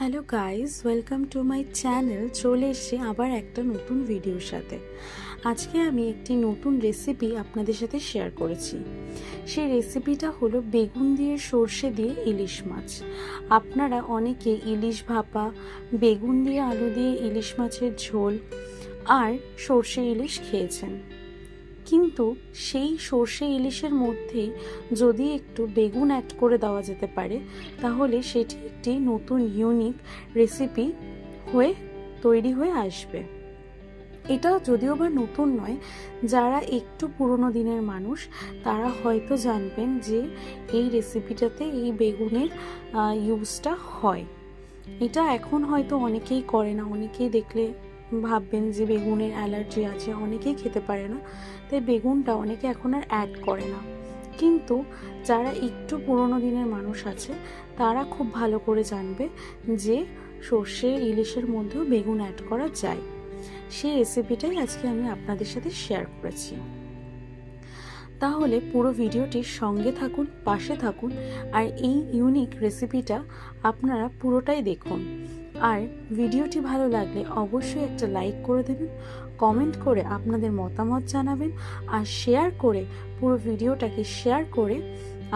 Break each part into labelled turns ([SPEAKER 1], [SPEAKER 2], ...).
[SPEAKER 1] Hello guys, welcome to my channel. চলে এসেছি আবার একটা নতুন ভিডিওর সাথে। আজকে আমি একটি নতুন রেসিপি আপনাদের সাথে শেয়ার করেছি। সেই রেসিপিটা হলো বেগুন দিয়ে সর্ষে দিয়ে ইলিশ মাছ। আপনারা অনেকে ইলিশ ভাপা, বেগুন দিয়ে আলু দিয়ে ইলিশ মাছের ঝোল আর সর্ষে ইলিশ খেয়েছেন, কিন্তু সেই সর্ষে ইলিশের মধ্যেই যদি একটু বেগুন অ্যাড করে দেওয়া যেতে পারে তাহলে সেটি একটি নতুন ইউনিক রেসিপি তৈরি হয়ে আসবে। এটা যদিও বা নতুন নয়, যারা একটু পুরনো দিনের মানুষ তারা হয়তো জানবেন যে এই রেসিপিটাতে এই বেগুনের ইউজটা হয়। এটা এখন হয়তো অনেকেই করে না, অনেকেই দেখলে ভাববেন যে বেগুনের অ্যালার্জি আছে, অনেকেই খেতে পারে না, তাই বেগুনটা অনেকে এখন আর অ্যাড করে না। কিন্তু যারা একটু পুরনো দিনের মানুষ আছে তারা খুব ভালো করে জানবে যে সর্ষে ইলিশের মধ্যেও বেগুন অ্যাড করা যায়। সেই রেসিপিটাই আজকে আমি আপনাদের সাথে শেয়ার করেছি। তাহলে পুরো ভিডিওটির সঙ্গে থাকুন, পাশে থাকুন, আর এই ইউনিক রেসিপিটা আপনারা পুরোটাই দেখুন। আর ভিডিওটি ভালো লাগলে অবশ্যই একটা লাইক করে দেবেন, কমেন্ট করে আপনাদের মতামত জানাবেন, আর শেয়ার করে পুরো ভিডিওটাকে শেয়ার করে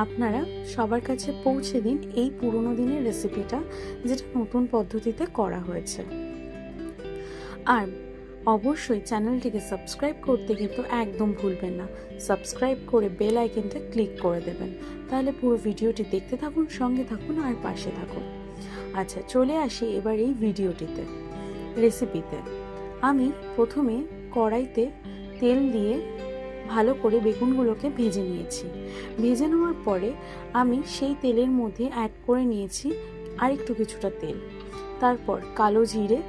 [SPEAKER 1] আপনারা সবার কাছে পৌঁছে দিন এই পুরনো দিনের রেসিপিটা, যেটা নতুন পদ্ধতিতে করা হয়েছে। আর অবশ্যই চ্যানেলটিকে সাবস্ক্রাইব করতে কিন্তু একদম ভুলবেন না। সাবস্ক্রাইব করে বেল আইকনটা ক্লিক করে দেবেন, তাহলে পুরো ভিডিওটি দেখতে থাকুন, সঙ্গে থাকুন আর পাশে থাকুন। আচ্ছা, চলে আসি এবার এই রেসিপিতে। আমি প্রথমে কড়াইতে তেল দিয়ে ভালো করে বেগুনগুলোকে ভেজে নিয়েছি। ভেজে নেওয়ার পরে আমি সেই তেলের মধ্যে অ্যাড করে নিয়েছি আরেকটু কিছুটা তেল। তারপর কালো জিরে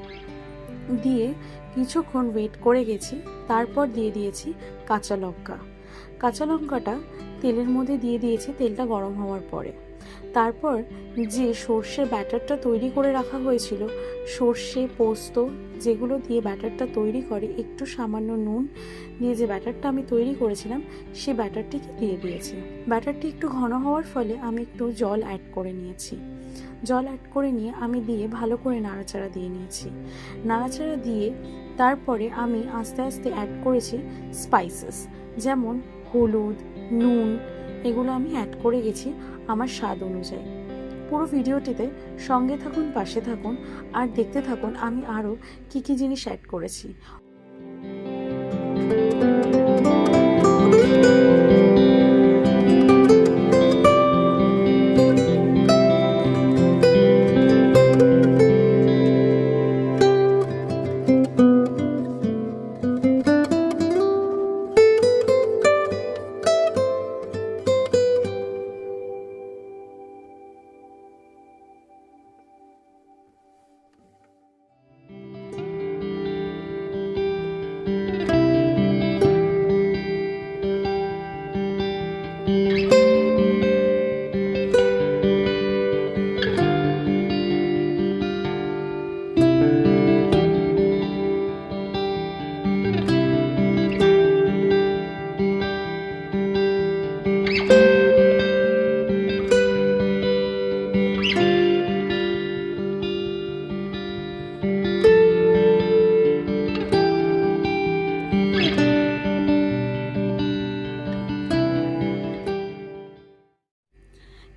[SPEAKER 1] দিয়ে কিছুক্ষণ ওয়েট করে গেছি। তারপর দিয়ে দিয়েছি কাঁচা লঙ্কাটা তেলের মধ্যে দিয়ে দিয়েছি তেলটা গরম হওয়ার পরে। তারপর যে সর্ষের ব্যাটারটা তৈরি করে রাখা হয়েছিল, সর্ষে পোস্ত যেগুলো দিয়ে ব্যাটারটা তৈরি করে, একটু সামান্য নুন দিয়ে যে ব্যাটারটা আমি তৈরি করেছিলাম সেই ব্যাটারটিকে দিয়ে দিয়েছি। ব্যাটারটি একটু ঘন হওয়ার ফলে আমি একটু জল অ্যাড করে নিয়েছি। জল অ্যাড করে নিয়ে আমি দিয়ে ভালো করে নাড়াচাড়া দিয়ে নিয়েছি। নাড়াচাড়া দিয়ে তারপরে আমি আস্তে আস্তে অ্যাড করেছি স্পাইসেস, যেমন হলুদ, নুন, এগুলো আমি অ্যাড করে গেছি আমার স্বাদ অনুযায়ী। পুরো ভিডিওটিতে সঙ্গে থাকুন, পাশে থাকুন আর দেখতে থাকুন আমি আরও কী কী জিনিস অ্যাড করেছি।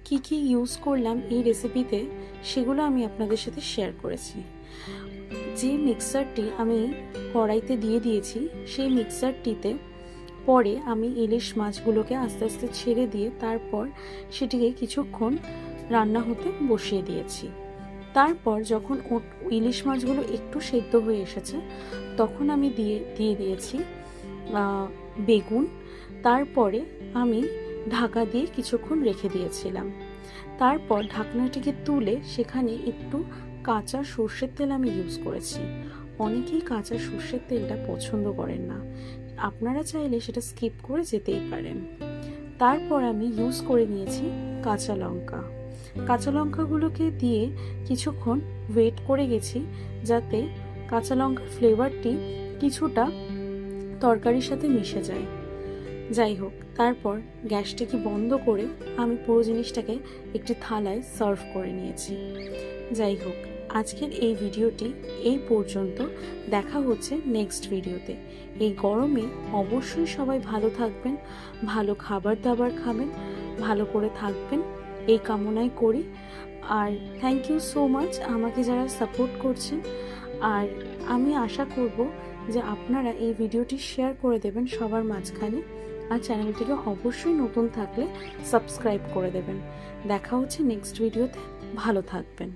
[SPEAKER 1] কি কি ইউজ করলাম এই রেসিপিতে সেগুলো আমি আপনাদের সাথে শেয়ার করেছি। যে মিক্সারটি আমি কড়াইতে দিয়ে দিয়েছি সেই মিক্সারটিতে পরে আমি ইলিশ মাছগুলোকে আস্তে আস্তে ছেড়ে দিয়ে তারপর সেটিকে কিছুক্ষণ রান্না হতে বসিয়ে দিয়েছি। তারপর যখন ইলিশ মাছগুলো একটু সেদ্ধ হয়ে এসেছে তখন আমি দিয়ে দিয়েছি বেগুন। তারপরে আমি ঢাকা দিয়ে কিছুক্ষণ রেখে দিয়েছিলাম। তারপর ঢাকনাটিকে তুলে সেখানে একটু কাঁচা সর্ষের তেল আমি ইউজ করেছি। অনেকেই কাঁচা সর্ষের তেলটা পছন্দ করেন না, আপনারা চাইলে সেটা স্কিপ করে যেতেই পারেন। তারপর আমি ইউজ করে নিয়েছি কাঁচা লঙ্কাগুলোকে দিয়ে কিছুক্ষণ ওয়েট করে গেছি যাতে কাঁচা লঙ্কার ফ্লেভারটি কিছুটা তরকারির সাথে মিশে যায়। যাই হোক, তারপর গ্যাসটাকে বন্ধ করে আমি পুরো জিনিসটাকে একটি থালায় সার্ভ করে নিয়েছি। যাই হোক, আজকের এই ভিডিওটি এই পর্যন্ত। দেখা হচ্ছে নেক্সট ভিডিওতে। এই গরমে অবশ্যই সবাই ভালো থাকবেন, ভালো খাবার দাবার খাবেন, ভালো করে থাকবেন এই কামনাই করি। আর থ্যাংক ইউ সো মাচ আমাকে যারা সাপোর্ট করছেন। আর আমি আশা করব যে আপনারা এই ভিডিওটি শেয়ার করে দেবেন সবার মাঝখানে। আর চ্যানেলটিকে অবশ্যই নতুন থাকলে সাবস্ক্রাইব করে দেবেন। দেখা হচ্ছে নেক্সট ভিডিওতে। ভালো থাকবেন।